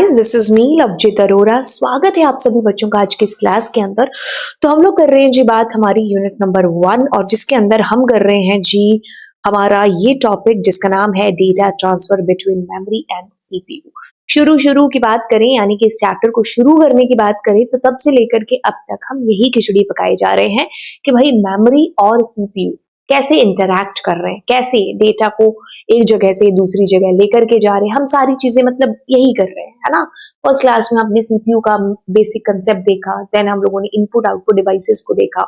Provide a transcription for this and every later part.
This is me Lovejeet Arora. स्वागत है आप सभी बच्चों का आज की इस क्लास के अंदर। तो हम लोग कर रहे हैं जी बात हमारी यूनिट नंबर 1 और जिसके अंदर हम कर रहे हैं जी हमारा ये टॉपिक जिसका नाम है data transfer between memory and CPU. शुरू की बात करें यानी कि इस चैप्टर को शुरू करने की बात करें तो तब से लेकर के अब तक हम यही खिचड़ी पकाए जा रहे हैं कि भाई मेमोरी और सीपीयू कैसे इंटरैक्ट कर रहे हैं, कैसे डेटा को एक जगह से दूसरी जगह लेकर के जा रहे हैं। हम सारी चीजें मतलब यही कर रहे हैं, है ना। फर्स्ट क्लास में हमने सीपीयू का बेसिक कंसेप्ट देखा, देन हम लोगों ने इनपुट आउटपुट डिवाइसेस को देखा,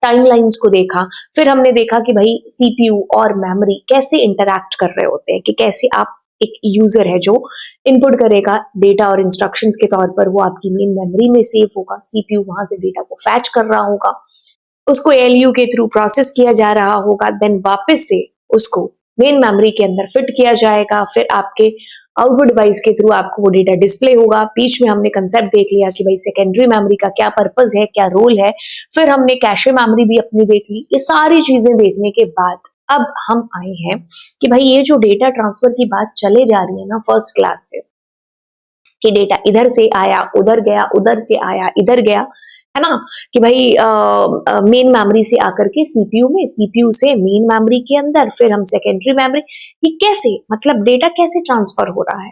टाइमलाइंस को देखा, फिर हमने देखा कि भाई सीपीयू और मेमोरी कैसे इंटरैक्ट कर रहे होते हैं, कि कैसे आप एक यूजर है जो इनपुट करेगा डेटा और इंस्ट्रक्शंस के तौर पर, वो आपकी मेन मेमोरी में सेव होगा, सीपीयू वहां से डेटा को फैच कर रहा होगा, उसको एलयू के थ्रू प्रोसेस किया जा रहा होगा, देन वापस से उसको मेन मेमोरी के अंदर फिट किया जाएगा, फिर आपके आउटपुट डिवाइस के थ्रू आपको वो डेटा डिस्प्ले होगा। बीच में हमने कंसेप्ट देख लिया कि भाई सेकेंडरी मेमोरी का क्या पर्पस है, क्या रोल है, फिर हमने कैशे मेमोरी भी अपनी देख ली। ये सारी चीजें देखने के बाद अब हम आए हैं कि भाई ये जो डेटा ट्रांसफर की बात चले जा रही है ना फर्स्ट क्लास से, कि डेटा इधर से आया उधर गया, उधर से आया इधर गया, है ना, कि भाई मेन मेमोरी से आकर के सीपीयू में, सीपीयू से मेन मेमोरी के अंदर, फिर हम सेकेंडरी मेमोरी, ये कैसे मतलब डेटा कैसे ट्रांसफर हो रहा है।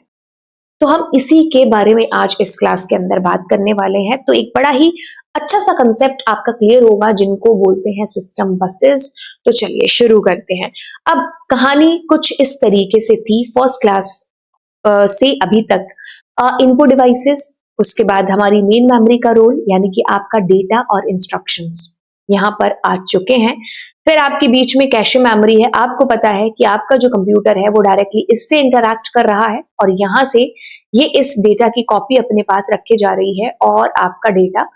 तो हम इसी के बारे में आज इस क्लास के अंदर बात करने वाले हैं। तो एक बड़ा ही अच्छा सा कंसेप्ट आपका क्लियर होगा जिनको बोलते हैं सिस्टम बसेस। तो चलिए शुरू करते हैं। अब कहानी कुछ इस तरीके से थी फर्स्ट क्लास से अभी तक। इनपुट डिवाइसेस, उसके बाद हमारी मेन मेमोरी का रोल यानी कि आपका डेटा और इंस्ट्रक्शंस यहाँ पर आ चुके हैं। फिर आपके बीच में कैशे मेमोरी है। आपको पता है कि आपका जो कंप्यूटर है वो डायरेक्टली इससे इंटरैक्ट कर रहा है और यहाँ से ये इस डेटा की कॉपी अपने पास रखे जा रही है और आपका डेटा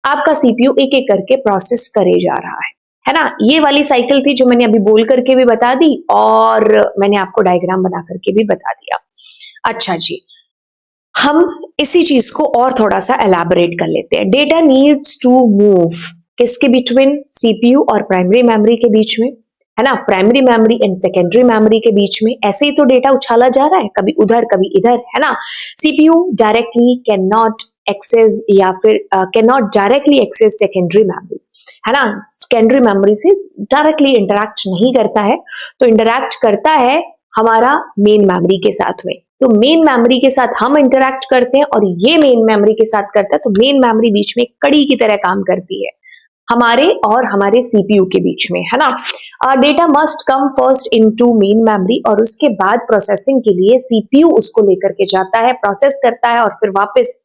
आपका सीपीयू एक एक करके प्रोसेस करे जा रहा है ना। ये वाली साइकिल थी जो मैंने अभी बोल करके भी बता दी और मैंने आपको डायग्राम बना करके भी बता दिया। अच्छा जी, हम इसी चीज को और थोड़ा सा एलैबोरेट कर लेते हैं। डेटा नीड्स टू मूव किसके बिटवीन, सीपीयू और प्राइमरी मेमोरी के बीच में, है ना, primary memory and secondary memory के बीच में। ऐसे ही तो डेटा उछाला जा रहा है, कभी उधर कभी इधर, है ना। CPU directly can not access या फिर can not directly access secondary memory, है ना, सेकेंडरी मेमोरी से डायरेक्टली इंटरैक्ट नहीं करता है, तो इंटरैक्ट करता है हमारा मेन मेमोरी के साथ में। तो मेन मेमोरी के साथ हम इंटरैक्ट करते हैं और ये मेन मेमोरी के साथ करता है। तो मेन मेमोरी बीच में कड़ी की तरह काम करती है हमारे और हमारे सीपीयू के बीच में, है ना। Data must come first into main memory और उसके बाद प्रोसेसिंग के लिए सीपीयू उसको लेकर के जाता है, प्रोसेस करता है और फिर वापस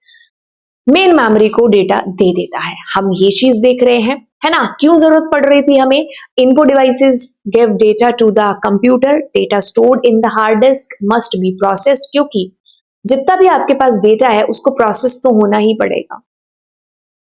मेन मेमोरी को डेटा दे देता है। हम ये चीज देख रहे हैं, है ना। क्यों जरूरत पड़ रही थी हमें? Input devices give data to the computer, data stored in the hard disk must be processed, क्योंकि जितना भी आपके पास डेटा है उसको प्रोसेस तो होना ही पड़ेगा।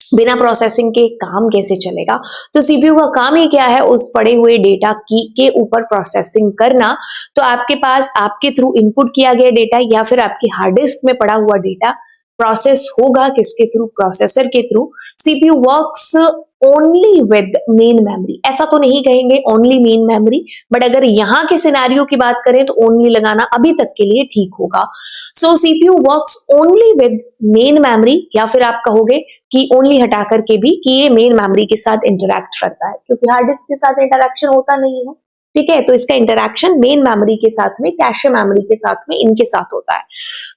बिना प्रोसेसिंग के काम कैसे चलेगा? तो सीपीयू का काम ही क्या है? उस पड़े हुए डेटा की के ऊपर प्रोसेसिंग करना। तो आपके पास आपके थ्रू इनपुट किया गया डेटा या फिर आपकी हार्ड डिस्क में पड़ा हुआ डेटा प्रोसेस होगा किसके थ्रू? प्रोसेसर के through. CPU works only with main memory, ऐसा तो नहीं कहेंगे ओनली मेन मेमोरी, बट अगर यहाँ के सिनेरियो की बात करें तो ओनली लगाना अभी तक के लिए ठीक होगा। So CPU works only with main memory, या फिर आप कहोगे कि ओनली हटा करके भी कि ये मेन मेमोरी के साथ इंटरैक्ट करता है, क्योंकि हार्ड डिस्क के साथ इंटरैक्शन होता नहीं है, ठीक है। तो इसका इंटरैक्शन मेन मेमोरी के साथ में, कैशे मेमोरी के साथ में, इनके साथ होता है।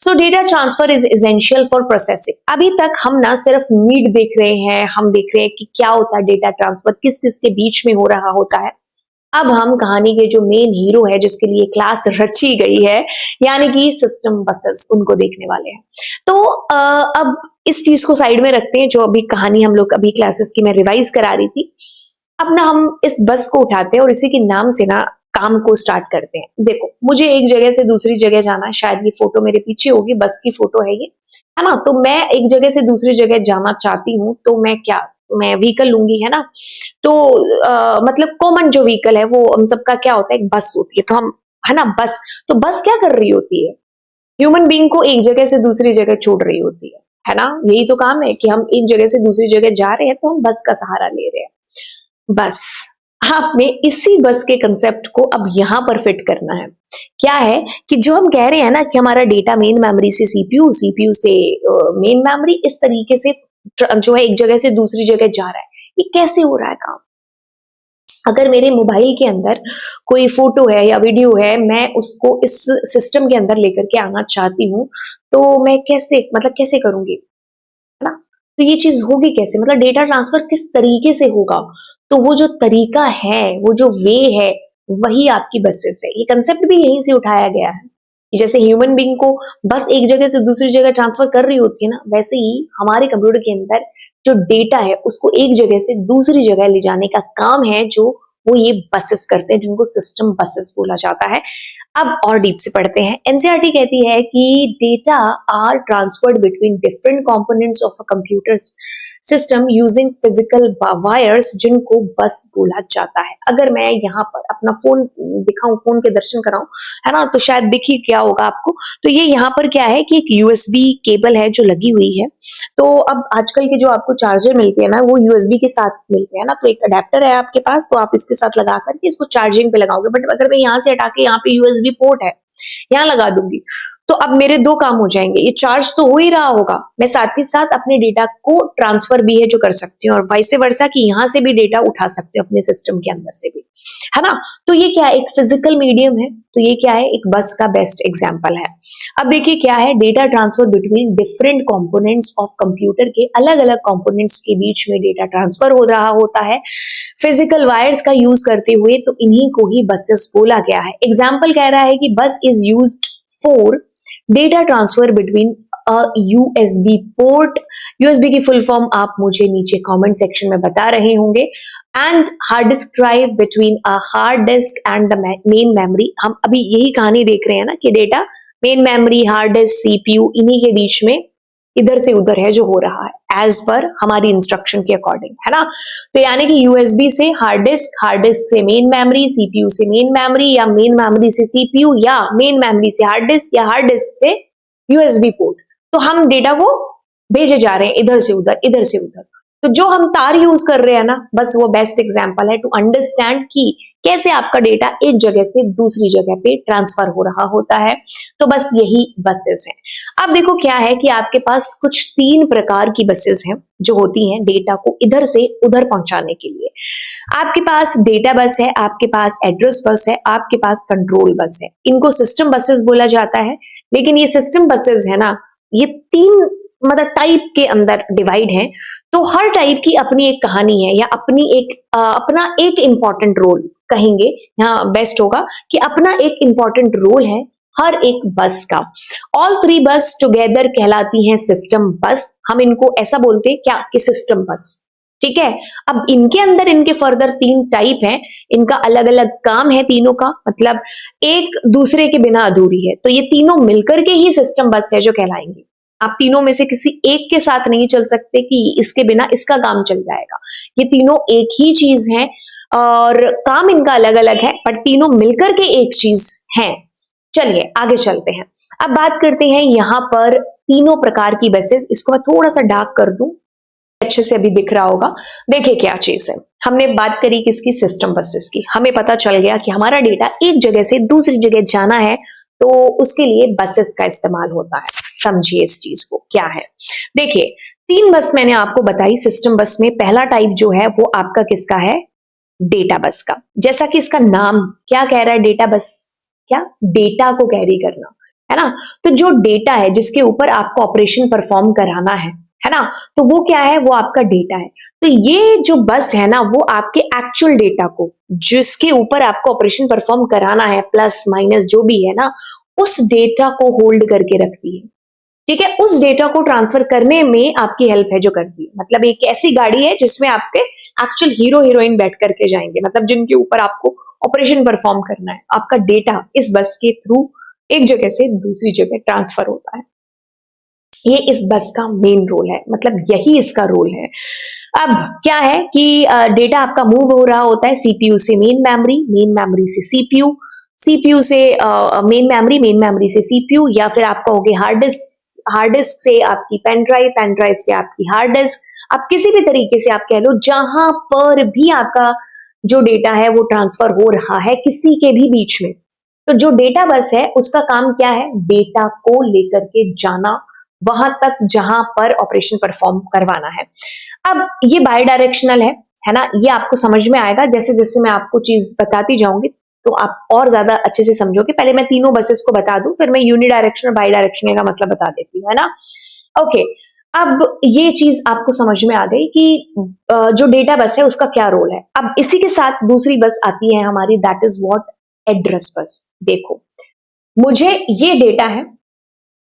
सो data transfer is essential for processing. अभी तक हम ना सिर्फ नीड देख रहे हैं, हम देख रहे हैं कि क्या होता है डेटा ट्रांसफर, किस किस के बीच में हो रहा होता है। अब हम कहानी के जो मेन हीरो है जिसके लिए क्लास रची गई है, यानी कि सिस्टम बसेस, उनको देखने वाले हैं। तो अब इस चीज को साइड में रखते हैं, जो अभी कहानी हम लोग अभी क्लासेस की मैं रिवाइज करा रही थी। अब ना हम इस बस को उठाते हैं और इसी के नाम से ना काम को स्टार्ट करते हैं। देखो, मुझे एक जगह से दूसरी जगह जाना है, शायद ये फोटो मेरे पीछे होगी, बस की फोटो है ये, है ना। तो मैं एक जगह से दूसरी जगह जाना चाहती हूँ, तो मैं व्हीकल लूंगी, है ना। तो मतलब कॉमन जो व्हीकल है वो हम सबका क्या होता है? एक बस होती है। तो हम, है ना, बस, तो बस क्या कर रही होती है? ह्यूमन बीइंग को एक जगह से दूसरी जगह छोड़ रही होती है ना। यही तो काम है कि हम एक जगह से दूसरी जगह जा रहे हैं तो हम बस का सहारा ले रहे हैं। बस आपने इसी बस के कंसेप्ट को अब यहाँ पर फिट करना है। क्या है कि जो हम कह रहे हैं ना कि हमारा डेटा मेन मेमोरी से सीपीयू, सीपीयू से मेन मेमोरी, इस तरीके से जो है एक जगह से दूसरी जगह जा रहा है, ये कैसे हो रहा है काम? अगर मेरे मोबाइल के अंदर कोई फोटो है या वीडियो है, मैं उसको इस सिस्टम के अंदर लेकर के आना चाहती हूँ, तो मैं कैसे, मतलब कैसे करूंगी, है ना? तो ये चीज होगी कैसे, मतलब डेटा ट्रांसफर किस तरीके से होगा? तो वो जो तरीका है, वो जो वे है, वही आपकी बसेस है। ये कंसेप्ट भी यहीं से उठाया गया है कि जैसे ह्यूमन बीइंग को बस एक जगह से दूसरी जगह ट्रांसफर कर रही होती है ना, वैसे ही हमारे कंप्यूटर के अंदर जो डेटा है उसको एक जगह से दूसरी जगह ले जाने का काम है, जो वो ये बसेस करते हैं, जिनको सिस्टम बसेस बोला जाता है। अब और डीप से पढ़ते हैं। एनसीईआरटी कहती है कि data are transferred between different components of a computer system using physical wires, जिनको बस बोला जाता है। अगर मैं यहाँ पर अपना फोन दिखाऊं, फोन के दर्शन कराऊं, है ना, तो शायद दिख ही क्या होगा आपको। तो ये यहाँ पर क्या है कि एक यूएसबी केबल है जो लगी हुई है। तो अब आजकल के जो आपको चार्जर मिलते हैं ना, वो यूएसबी के साथ मिलते हैं ना, तो एक अडेप्टर है आपके पास, तो आप इसके साथ लगा करके इसको चार्जिंग पे लगाओगे। बट अगर मैं यहाँ से हटा के यहाँ पे यूएसबी पोर्ट है, यहाँ लगा दूंगी, तो अब मेरे दो काम हो जाएंगे। ये चार्ज तो हो ही रहा होगा, मैं साथ ही साथ अपने डेटा को ट्रांसफर भी है जो कर सकती हूँ, और वाइसे वर्सा कि यहाँ से भी डेटा उठा सकते हो अपने सिस्टम के अंदर से भी, है ना। तो ये क्या है, एक फिजिकल मीडियम है, तो ये क्या है, एक बस का बेस्ट एग्जाम्पल है। अब देखिए क्या है, data transfer between different components of computer के अलग अलग कंपोनेंट्स के बीच में डेटा ट्रांसफर हो रहा होता है फिजिकल वायर्स का यूज करते हुए, तो इन्हीं को ही बसेस बोला गया है। एग्जाम्पल कह रहा है कि बस is used for data transfer between USB port. USB की फुल फॉर्म आप मुझे नीचे कमेंट सेक्शन में बता रहे होंगे। And hard disk drive between a hard disk and the main memory. हम अभी यही कहानी देख रहे हैं ना कि data main memory, hard disk, CPU, इन्हीं के बीच में इधर से उधर है जो हो रहा है एज पर हमारी इंस्ट्रक्शन के अकॉर्डिंग, है ना। तो यानी कि यूएसबी से हार्ड डिस्क से मेन मेमोरी, सीपीयू से मेन मेमोरी, या मेन मेमोरी से सीपीयू, या मेन मेमोरी से हार्ड डिस्क, या हार्ड डिस्क से यूएसबी पोर्ट। तो हम डेटा को भेजे जा रहे हैं इधर से उधर, इधर से उधर। तो जो हम तार यूज कर रहे हैं ना, बस वो बेस्ट एग्जांपल है टू अंडरस्टैंड कि कैसे आपका डेटा एक जगह से दूसरी जगह पे ट्रांसफर हो रहा होता है। तो बस यही बसेस हैं। अब देखो क्या है कि आपके पास कुछ 3 प्रकार की बसेस हैं जो होती हैं डेटा को इधर से उधर पहुंचाने के लिए। आपके पास डेटा बस है, आपके पास एड्रेस बस है, आपके पास कंट्रोल बस है। इनको सिस्टम बसेस बोला जाता है। लेकिन ये सिस्टम बसेस है ना, ये 3 मतलब टाइप के अंदर डिवाइड है। तो हर टाइप की अपनी एक कहानी है, या अपना एक इंपॉर्टेंट रोल कहेंगे, यहाँ बेस्ट होगा कि अपना एक इंपॉर्टेंट रोल है हर एक बस का। ऑल 3 बस टुगेदर कहलाती हैं सिस्टम बस। हम इनको ऐसा बोलते हैं क्या कि सिस्टम बस, ठीक है। अब इनके अंदर इनके फर्दर 3 टाइप हैं, इनका अलग अलग काम है तीनों का, मतलब एक दूसरे के बिना अधूरी है। तो ये तीनों मिलकर के ही सिस्टम बस है जो कहलाएंगे। आप तीनों में से किसी एक के साथ नहीं चल सकते कि इसके बिना इसका काम चल जाएगा। ये तीनों एक ही चीज है और काम इनका अलग अलग है, बट तीनों मिलकर के एक चीज है। चलिए आगे चलते हैं। अब बात करते हैं यहाँ पर तीनों प्रकार की बसेस। इसको मैं थोड़ा सा डार्क कर दूं, अच्छे से अभी दिख रहा होगा। देखिए क्या चीज है, हमने बात करी किसकी, सिस्टम बसेस की। हमें पता चल गया कि हमारा डेटा एक जगह से दूसरी जगह जाना है, तो उसके लिए बसेस का इस्तेमाल होता है। समझिए इस चीज को क्या है। देखिए 3 बस मैंने आपको बताई सिस्टम बस में। पहला टाइप जो है वो आपका किसका है, डेटा बस का। जैसा कि इसका नाम क्या कह रहा है, डेटा बस, क्या, डेटा को कैरी करना, है ना। तो जो डेटा है जिसके ऊपर आपको ऑपरेशन परफॉर्म कराना है ना, तो वो क्या है, वो आपका डेटा है। तो ये जो बस है ना, वो आपके एक्चुअल डेटा को, जिसके ऊपर आपको ऑपरेशन परफॉर्म कराना है, प्लस माइनस जो भी है ना, उस डेटा को होल्ड करके रखती है, ठीक है। उस डेटा को ट्रांसफर करने में आपकी हेल्प है जो करती है। मतलब एक ऐसी गाड़ी है जिसमें आपके एक्चुअल हीरो हीरोइन बैठ करके जाएंगे, मतलब जिनके ऊपर आपको ऑपरेशन परफॉर्म करना है। आपका डेटा इस बस के थ्रू एक जगह से दूसरी जगह ट्रांसफर होता है। ये इस बस का मेन रोल है, मतलब यही इसका रोल है। अब क्या है कि डेटा आपका मूव हो रहा होता है सीपीयू से मेन मेमोरी से सीपीयू, सीपीयू से मेन मेमोरी से सीपीयू, या फिर आपका हो गया हार्ड डिस्क से आपकी पेन ड्राइव से आपकी हार्ड डिस्क। आप किसी भी तरीके से आप कह लो, जहां पर भी आपका जो डेटा है वो ट्रांसफर हो रहा है किसी के भी बीच में। तो जो डेटा बस है उसका काम क्या है, डेटा को लेकर के जाना वहां तक जहां पर ऑपरेशन परफॉर्म करवाना है। अब ये बाई डायरेक्शनल है ना, ये आपको समझ में आएगा जैसे जैसे मैं आपको चीज बताती जाऊंगी तो आप और ज्यादा अच्छे से समझोगे। पहले मैं तीनों बसेस को बता दूं, फिर मैं यूनिडायरेक्शनल बाई डायरेक्शनल का मतलब बता देती हूँ, है ना। ओके, अब ये चीज आपको समझ में आ गई कि जो डेटा बस है उसका क्या रोल है। अब इसी के साथ दूसरी बस आती है हमारी, that is what, address bus. देखो, मुझे ये डेटा है,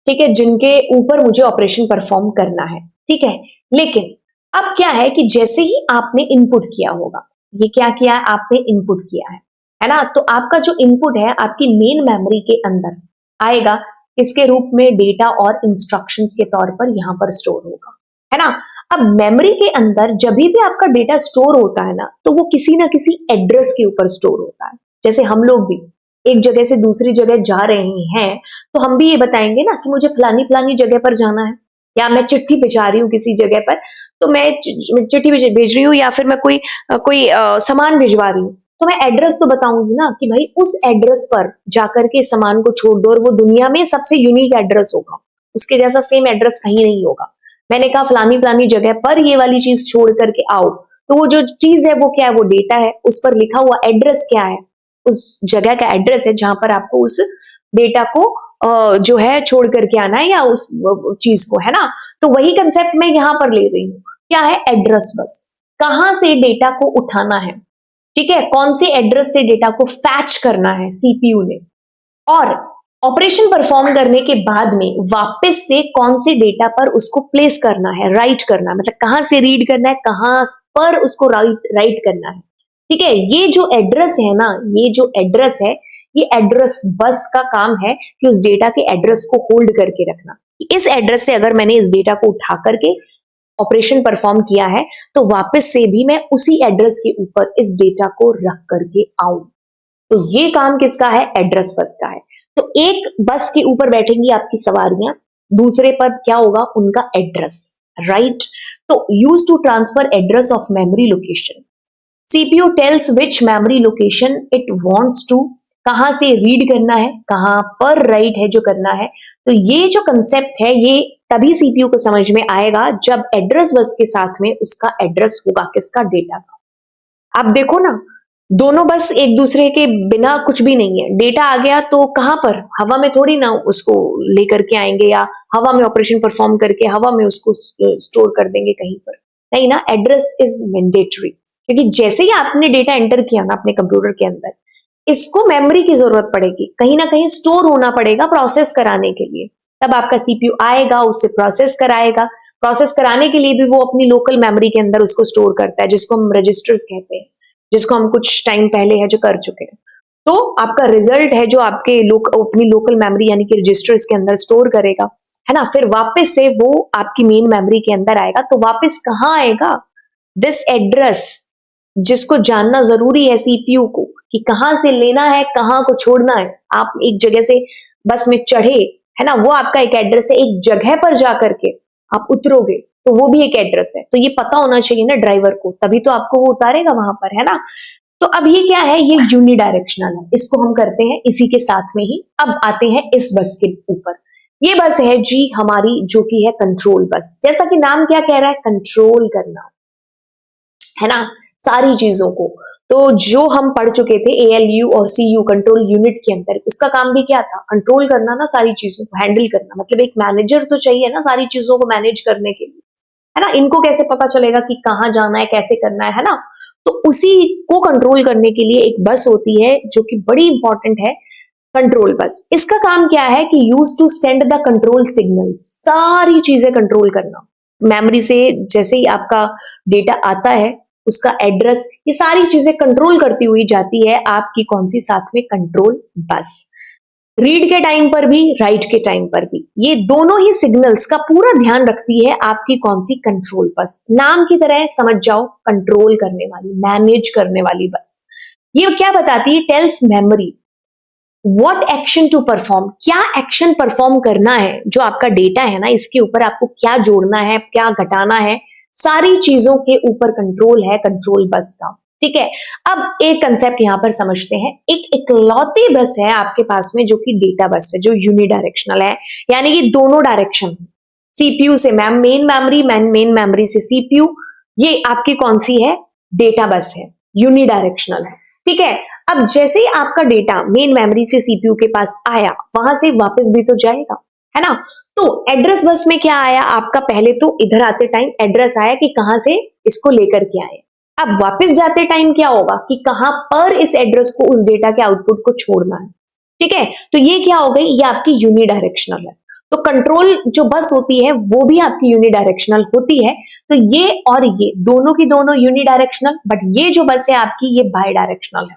ठीक है, जिनके ऊपर मुझे ऑपरेशन परफॉर्म करना है, ठीक है। लेकिन अब क्या है कि जैसे ही आपने इनपुट किया होगा, ये क्या किया है, आपने इनपुट किया है ना, तो आपका जो इनपुट है आपकी मेन मेमोरी के अंदर आएगा, इसके रूप में डेटा और इंस्ट्रक्शंस के तौर पर यहां पर स्टोर होगा, है ना। अब मेमोरी के अंदर जब भी आपका डेटा स्टोर होता है ना, तो वो किसी ना किसी एड्रेस के ऊपर स्टोर होता है। जैसे हम लोग भी एक जगह से दूसरी जगह जा रहे हैं, तो हम भी ये बताएंगे ना कि मुझे फलानी फलानी जगह पर जाना है, या मैं चिट्ठी भिजा रही हूँ किसी जगह पर, तो मैं चिट्ठी भेज रही हूँ या फिर मैं कोई सामान भिजवा रही हूँ, तो मैं एड्रेस तो बताऊंगी ना कि भाई उस एड्रेस पर जाकर के सामान को छोड़ दो, और वो दुनिया में सबसे यूनिक एड्रेस होगा, उसके जैसा सेम एड्रेस कहीं नहीं होगा। मैंने कहा फलानी फलानी जगह पर ये वाली चीज छोड़ करके आओ, तो वो जो चीज है वो क्या है, वो डेटा है, उस पर लिखा हुआ एड्रेस क्या है, उस जगह का एड्रेस है जहां पर आपको उस डेटा को जो है छोड़ करके आना है, या उस चीज को, है ना। तो वही कंसेप्ट मैं यहां पर ले रही हूँ, क्या है, एड्रेस बस। कहां से डेटा को उठाना है, ठीक है, कौन से एड्रेस से डेटा को फैच करना है सीपीयू ने, और ऑपरेशन परफॉर्म करने के बाद में वापस से कौन से डेटा पर उसको प्लेस करना है, राइट करना है, मतलब कहां से रीड करना है, कहां पर उसको राइट करना है, ठीक है। ये जो एड्रेस है ना, ये जो एड्रेस है, ये एड्रेस बस का काम है कि उस डेटा के एड्रेस को होल्ड करके रखना। इस एड्रेस से अगर मैंने इस डेटा को उठा करके ऑपरेशन परफॉर्म किया है, तो वापस से भी मैं उसी एड्रेस के ऊपर इस डेटा को रख करके आऊं। तो ये काम किसका है, एड्रेस बस का है। तो एक बस के ऊपर बैठेंगी आपकी सवारियां, दूसरे पर क्या होगा, उनका एड्रेस, राइट। तो use to transfer address of memory location, CPU tells which memory location it wants to, कहां से रीड करना है, कहां पर राइट है जो करना है। तो ये जो कंसेप्ट है ये तभी सीपीयू को समझ में आएगा जब एड्रेस बस के साथ में उसका एड्रेस होगा, किसका, डेटा का। आप देखो ना, दोनों बस एक दूसरे के बिना कुछ भी नहीं है। डेटा आ गया तो कहां पर, हवा में थोड़ी ना उसको लेकर के आएंगे, या हवा में ऑपरेशन परफॉर्म करके हवा में उसको स्टोर कर देंगे कहीं पर, नहीं ना। एड्रेस इज मैंडेटरी, क्योंकि जैसे ही आपने डेटा एंटर किया ना अपने कंप्यूटर के अंदर, इसको मेमोरी की जरूरत पड़ेगी, कहीं ना कहीं स्टोर होना पड़ेगा प्रोसेस कराने के लिए। तब आपका सीपीयू आएगा, उससे प्रोसेस कराएगा, प्रोसेस कराने के लिए भी वो अपनी लोकल मेमोरी के अंदर उसको स्टोर करता है, जिसको हम रजिस्टर्स कहते हैं, जिसको हम कुछ टाइम पहले है जो कर चुके हैं। तो आपका रिजल्ट है जो आपके अपनी लोकल मेमोरी यानी कि रजिस्टर्स के अंदर स्टोर करेगा, है ना। फिर वापस से वो आपकी मेन मेमोरी के अंदर आएगा, तो वापस कहाँ आएगा, दिस एड्रेस, जिसको जानना जरूरी है सीपीयू को कि कहां से लेना है, कहां को छोड़ना है। आप एक जगह से बस में चढ़े, है ना, वो आपका एक एड्रेस है, एक जगह पर जाकर के आप उतरोगे तो वो भी एक एड्रेस है। तो ये पता होना चाहिए ना ड्राइवर को, तभी तो आपको वो उतारेगा वहां पर, है ना। तो अब ये क्या है, ये यूनिडायरेक्शनल है, इसको हम करते हैं इसी के साथ में ही। अब आते हैं इस बस के ऊपर। ये बस है जी हमारी, जो कि है कंट्रोल बस। जैसा कि नाम क्या कह रहा है, कंट्रोल करना, है ना, सारी चीजों को। तो जो हम पढ़ चुके थे एएलयू और सीयू कंट्रोल यूनिट के अंदर, उसका काम भी क्या था, कंट्रोल करना ना, सारी चीजों को हैंडल करना। मतलब एक मैनेजर तो चाहिए ना सारी चीजों को मैनेज करने के लिए, है ना। इनको कैसे पता चलेगा कि कहाँ जाना है, कैसे करना है ना। तो उसी को कंट्रोल करने के लिए एक बस होती है जो कि बड़ी इंपॉर्टेंट है, कंट्रोल बस। इसका काम क्या है कि use to send the control signal, सारी चीजें कंट्रोल करना। मेमोरी से जैसे ही आपका डेटा आता है, उसका एड्रेस, ये सारी चीजें कंट्रोल करती हुई जाती है आपकी कौन सी, साथ में कंट्रोल बस। रीड के टाइम पर भी, राइट के टाइम पर भी, ये दोनों ही सिग्नल्स का पूरा ध्यान रखती है आपकी कौन सी, कंट्रोल बस। नाम की तरह समझ जाओ, कंट्रोल करने वाली, मैनेज करने वाली बस। ये क्या बताती है, tells memory what action to perform, क्या एक्शन परफॉर्म करना है। जो आपका डेटा है ना, इसके ऊपर आपको क्या जोड़ना है, क्या घटाना है, सारी चीजों के ऊपर कंट्रोल है कंट्रोल बस का, ठीक है। अब एक कंसेप्ट यहाँ पर समझते हैं, एक इकलौती बस है आपके पास में जो कि डेटा बस है, जो यूनिडायरेक्शनल है, यानी कि दोनों डायरेक्शन, सीपीयू से मेन मेमोरी से सीपीयू, ये आपकी कौन सी है, डेटा बस है, यूनिडायरेक्शनल है, ठीक है। अब जैसे ही आपका डेटा मेन मेमोरी से सीपीयू के पास आया, वहां से वापस भी तो जाएगा, है ना। तो एड्रेस बस में क्या आया आपका, पहले तो इधर आते टाइम एड्रेस आया कि कहां से इसको लेकर के आए। अब वापस जाते टाइम क्या होगा कि कहां पर इस एड्रेस को, उस डेटा के आउटपुट को छोड़ना है, ठीक है। तो ये क्या हो गई, ये आपकी यूनिडायरेक्शनल है। तो कंट्रोल जो बस होती है वो भी आपकी यूनिडायरेक्शनल होती है। तो ये और ये दोनों की दोनों यूनिडायरेक्शनल, बट ये जो बस है आपकी, ये बाय डायरेक्शनल है,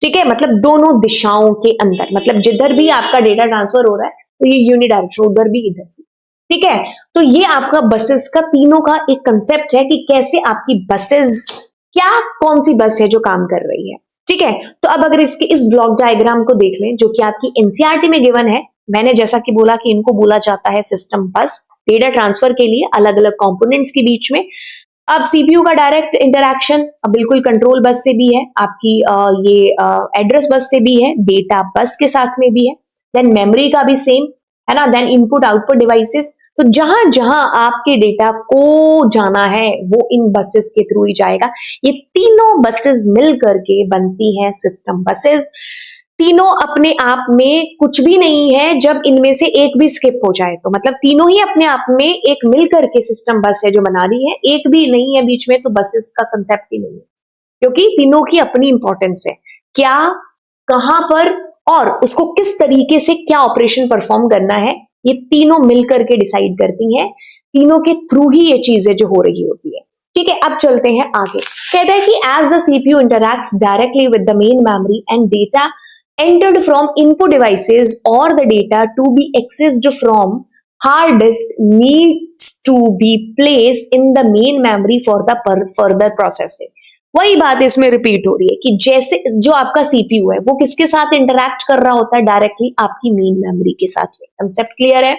ठीक है। मतलब दोनों दिशाओं के अंदर, मतलब जिधर भी आपका डेटा ट्रांसफर हो रहा है तो ये यूनिडायरेक्शनल, उधर भी इधर भी, ठीक है। तो ये आपका बसेस का तीनों का एक कंसेप्ट है कि कैसे आपकी बसेस, क्या कौन सी बस है जो काम कर रही है, ठीक है। तो अब अगर इसके इस ब्लॉक डायग्राम को देख लें जो कि आपकी एनसीईआरटी में गिवन है, मैंने जैसा कि बोला कि इनको बोला जाता है सिस्टम बस, डेटा ट्रांसफर के लिए अलग अलग कंपोनेंट्स के बीच में। अब सीपीयू का डायरेक्ट इंटरैक्शन बिल्कुल कंट्रोल बस से भी है, आपकी ये एड्रेस बस से भी है, डेटा बस के साथ में भी है, देन मेमोरी का भी सेम है ना, देन इनपुट आउटपुट डिवाइसेस। तो जहां जहां आपके डेटा को जाना है वो इन बसेस के थ्रू ही जाएगा। ये तीनों बसेस मिल करके बनती हैं सिस्टम बसेस। तीनों अपने आप में कुछ भी नहीं है जब इनमें से एक भी स्किप हो जाए तो, मतलब तीनों ही अपने आप में एक मिलकर के सिस्टम बस है जो बना रही है, एक भी नहीं है बीच में तो बसेस का कंसेप्ट ही नहीं है, क्योंकि तीनों की अपनी इंपॉर्टेंस है, क्या, कहां पर और उसको किस तरीके से क्या ऑपरेशन परफॉर्म करना है, ये तीनों मिलकर के डिसाइड करती हैं। तीनों के थ्रू ही ये चीजें जो हो रही होती है, ठीक है। अब चलते हैं आगे। कहता है कि as the CPU interacts directly with the main memory and data entered from input devices or the data to be accessed from hard disk needs to be placed in the main memory for the further processing। वही बात इसमें repeat हो रही है कि जैसे जो आपका सीपीयू है वो किसके साथ इंटरैक्ट कर रहा होता है, डायरेक्टली आपकी मेन मेमोरी के साथ में। कंसेप्ट क्लियर है।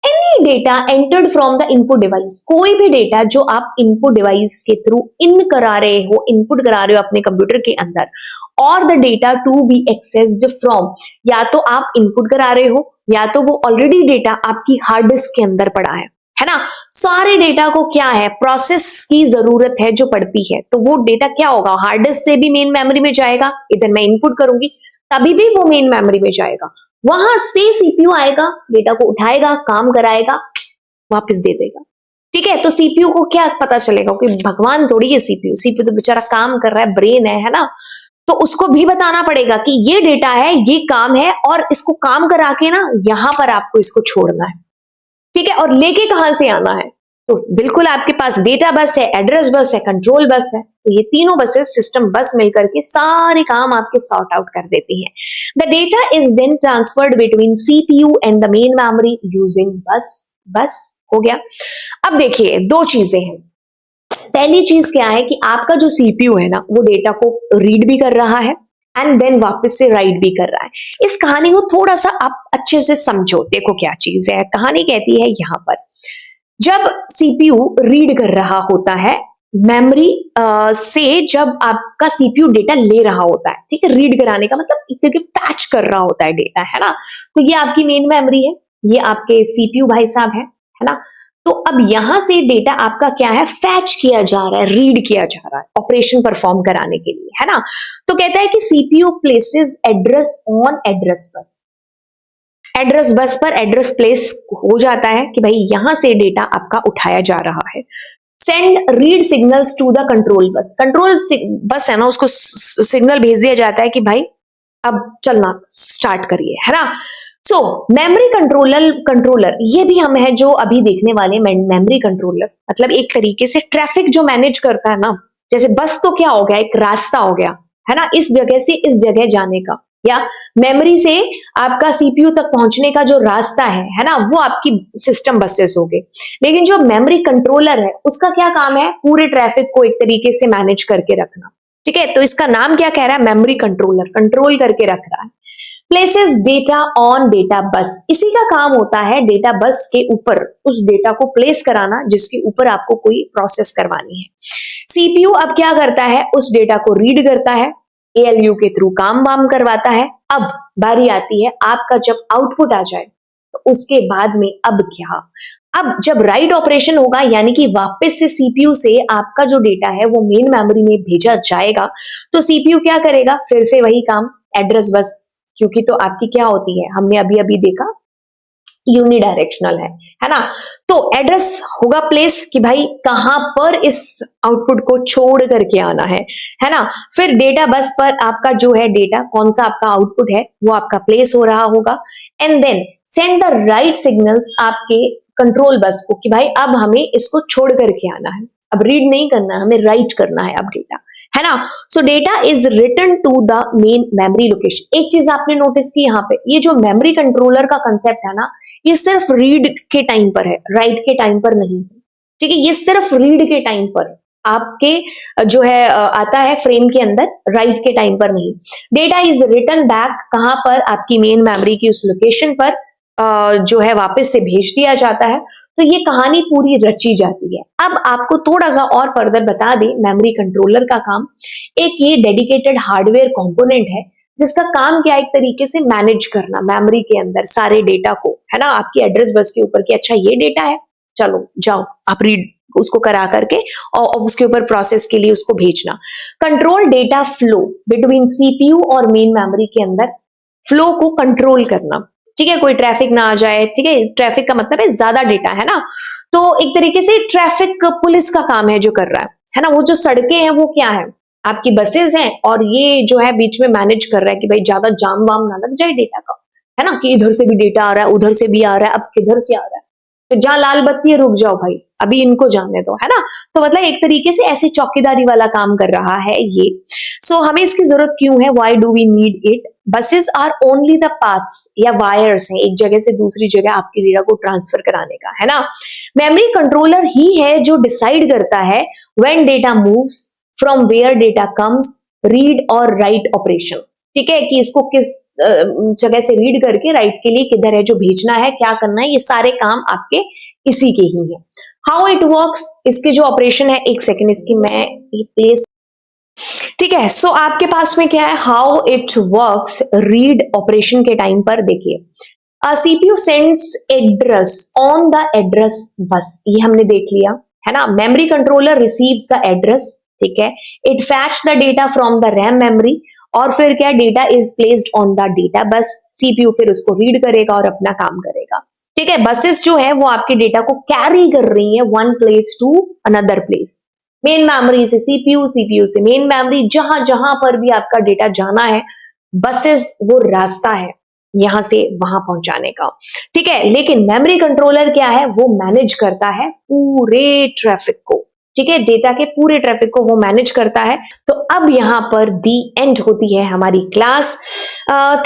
Any data entered from the input device, कोई भी डेटा जो आप इनपुट डिवाइस के थ्रू इन करा रहे हो, इनपुट करा रहे हो अपने कंप्यूटर के अंदर, और the data to be accessed from, या तो आप इनपुट करा रहे हो या तो वो ऑलरेडी डेटा आपकी हार्ड डिस्क के अंदर पड़ा है ना। सारे डेटा को क्या है, प्रोसेस की जरूरत है जो पड़ती है, तो वो डेटा क्या होगा, हार्ड डिस्क से भी मेन मेमोरी में जाएगा, इधर मैं इनपुट करूंगी तभी भी वो मेन मेमोरी में जाएगा, वहां से सीपीयू आएगा, डेटा को उठाएगा, काम कराएगा, वापस दे देगा, ठीक है। तो सीपीयू को क्या पता चलेगा कि भगवान थोड़ी है सीपीयू, सीपीयू तो बेचारा काम कर रहा है, ब्रेन है ना। तो उसको भी बताना पड़ेगा कि ये डेटा है, ये काम है, और इसको काम करा के ना यहां पर आपको इसको छोड़ना है, ठीक है। और लेके कहां से आना है, तो बिल्कुल आपके पास डेटा बस है, एड्रेस बस है, कंट्रोल बस है, तो ये तीनों बसेस सिस्टम बस मिलकर के सारे काम आपके सॉर्ट आउट कर देती हैं। The data is then transferred between CPU and the main memory using bus हो गया। अब देखिए दो चीजें हैं। पहली चीज क्या है कि आपका जो सीपीयू है ना वो डेटा को रीड भी कर रहा है एंड देन वापस से राइट भी कर रहा है। इस कहानी को थोड़ा सा आप अच्छे से समझो, देखो क्या चीज है। कहानी कहती है यहां पर, जब सीपीयू रीड कर रहा होता है मेमोरी से, जब आपका सीपीयू डेटा ले रहा होता है, ठीक है, रीड कराने का मतलब एक तरीके पैच कर रहा होता है डेटा, है ना। तो ये आपकी मेन मेमोरी है, ये आपके सीपीयू भाई साहब है ना। तो अब यहां से डेटा आपका क्या है, फैच किया जा रहा है, रीड किया जा रहा है ऑपरेशन परफॉर्म कराने के लिए, है ना। तो कहता है कि CPU places address on address bus, address bus पर एड्रेस प्लेस हो जाता है कि भाई यहां से डेटा आपका उठाया जा रहा है। Send read signals to the control bus, control bus है ना, उसको सिग्नल भेज दिया जाता है कि भाई अब चलना स्टार्ट करिए, है ना। सो मेमोरी कंट्रोलर ये भी हम है जो अभी देखने वाले मेमोरी कंट्रोलर, मतलब एक तरीके से ट्रैफिक जो मैनेज करता है ना। जैसे बस तो क्या हो गया, एक रास्ता हो गया, है ना, इस जगह से इस जगह जाने का, या मेमोरी से आपका सीपीयू तक पहुंचने का जो रास्ता है ना, वो आपकी सिस्टम बसेस हो गए। लेकिन जो मेमोरी कंट्रोलर है उसका क्या काम है, पूरे ट्रैफिक को एक तरीके से मैनेज करके रखना, ठीक है। तो इसका नाम क्या कह रहा है, मेमोरी कंट्रोलर, कंट्रोल करके रख रहा है। Places data on data bus, इसी का काम होता है डेटा बस के ऊपर उस डेटा को प्लेस कराना जिसके ऊपर आपको कोई प्रोसेस करवानी है। सीपीयू अब क्या करता है, उस डेटा को रीड करता है, एएलयू के थ्रू काम वाम करवाता है। अब बारी आती है आपका जब आउटपुट आ जाए तो उसके बाद में अब क्या, अब जब राइट ऑपरेशन होगा यानी कि वापस से सीपीयू से आपका जो डेटा है वो मेन मेमोरी में भेजा जाएगा, तो सीपीयू क्या करेगा, फिर से वही काम, एड्रेस बस, क्योंकि तो आपकी क्या होती है, हमने अभी अभी देखा यूनिडायरेक्शनल है ना। तो एड्रेस होगा प्लेस कि भाई कहां पर इस आउटपुट को छोड़ करके आना है ना। फिर डेटा बस पर आपका जो है डेटा, कौन सा आपका आउटपुट है वो आपका प्लेस हो रहा होगा, and then send the write signals आपके कंट्रोल बस को कि भाई अब हमें इसको छोड़ करके आना है, अब रीड नहीं करना है, हमें राइट करना है अब डेटा, है ना। So data is written to the main memory location. एक चीज आपने नोटिस की यहाँ पे, ये जो मेमोरी कंट्रोलर का कंसेप्ट है ना, ये सिर्फ रीड के टाइम पर है, राइट के टाइम पर नहीं है, ठीक है। ये सिर्फ रीड के टाइम पर आपके जो है आता है फ्रेम के अंदर, राइट के टाइम पर नहीं। डेटा इज रिटन बैक कहां पर, आपकी मेन मेमोरी की उस लोकेशन पर जो है वापस से भेज दिया जाता है। तो ये कहानी पूरी रची जाती है। अब आपको थोड़ा सा और फर्दर बता दें मेमोरी कंट्रोलर का काम, एक ये डेडिकेटेड हार्डवेयर कंपोनेंट है जिसका काम क्या है, एक तरीके से मैनेज करना मेमोरी के अंदर सारे डेटा को, है ना, आपकी एड्रेस बस के ऊपर कि अच्छा ये डेटा है, चलो जाओ आप रीड उसको करा करके और उसके ऊपर प्रोसेस के लिए उसको भेजना। Control data flow between CPU और मेन मेमोरी के अंदर, फ्लो को कंट्रोल करना, ठीक है, कोई ट्रैफिक ना आ जाए, ठीक है, ट्रैफिक का मतलब है ज्यादा डेटा, है ना। तो एक तरीके से ट्रैफिक पुलिस का काम है जो कर रहा है ना। वो जो सड़कें हैं वो क्या है, आपकी बसेस हैं, और ये जो है बीच में मैनेज कर रहा है कि भाई ज्यादा जाम वाम ना लग जाए डेटा का, है ना, कि इधर से भी डेटा आ रहा है, उधर से भी आ रहा है, अब किधर से आ रहा है, तो जहां लाल बत्ती है रुक जाओ भाई, अभी इनको जाने दो, है ना। तो मतलब एक तरीके से ऐसे चौकीदारी वाला काम कर रहा है ये। सो हमें इसकी जरूरत क्यों है, why do we need it. Buses are only the paths या वायर्स हैं एक जगह से दूसरी जगह आपके डेटा को ट्रांसफर कराने का, है ना। मेमोरी कंट्रोलर ही है जो डिसाइड करता है when data moves, from where data comes, read और राइट ऑपरेशन, ठीक है, कि इसको किस जगह से रीड करके राइट के लिए किधर है जो भेजना है, क्या करना है, ये सारे काम आपके इसी के ही है। हाउ इट वर्क्स, इसके जो ऑपरेशन है, एक सेकेंड इसकी मैं ये प्लेस, ठीक है। सो आपके पास में क्या है, how it works, read operation के टाइम पर देखिए, CPU sends address on the address bus, ये हमने देख लिया, है ना। Memory controller receives the address, ठीक है, it fetch the data from the RAM memory, और फिर क्या, data is placed on the data bus, CPU फिर उसको रीड करेगा और अपना काम करेगा, ठीक है। बसेस जो है वो आपके डेटा को कैरी कर रही है one place to another place, main memory से सीपीयू, सीपीयू से मेन मेमोरी, जहां जहां पर भी आपका डेटा जाना है, बसेस वो रास्ता है यहां से वहां पहुंचाने का, ठीक है। लेकिन मेमोरी कंट्रोलर क्या है, वो मैनेज करता है पूरे ट्रैफिक को, ठीक है, डेटा के पूरे ट्रैफिक को वो मैनेज करता है। तो अब यहां पर दी एंड होती है हमारी class.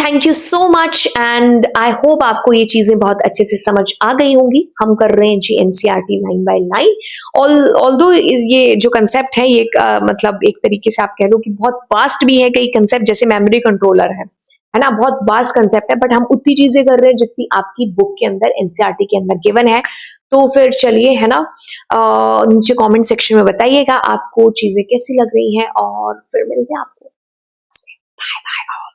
Thank you so much and I hope आपको ये चीजें बहुत अच्छे से समझ आ गई होंगी। हम कर रहे हैं जी NCERT line by line, although ये जो कंसेप्ट है ये मतलब एक तरीके से आप कह लो कि बहुत वास्ट भी है, कई कंसेप्ट जैसे मेमोरी कंट्रोलर है ना, बहुत वास्ट कंसेप्ट है, बट हम उतनी चीजें कर रहे हैं जितनी आपकी बुक के अंदर एनसीईआरटी के अंदर गिवन है। तो फिर चलिए, है ना, नीचे कमेंट सेक्शन में बताइएगा आपको चीजें कैसी लग रही हैं, और फिर मिलते हैं आपको। Bye bye.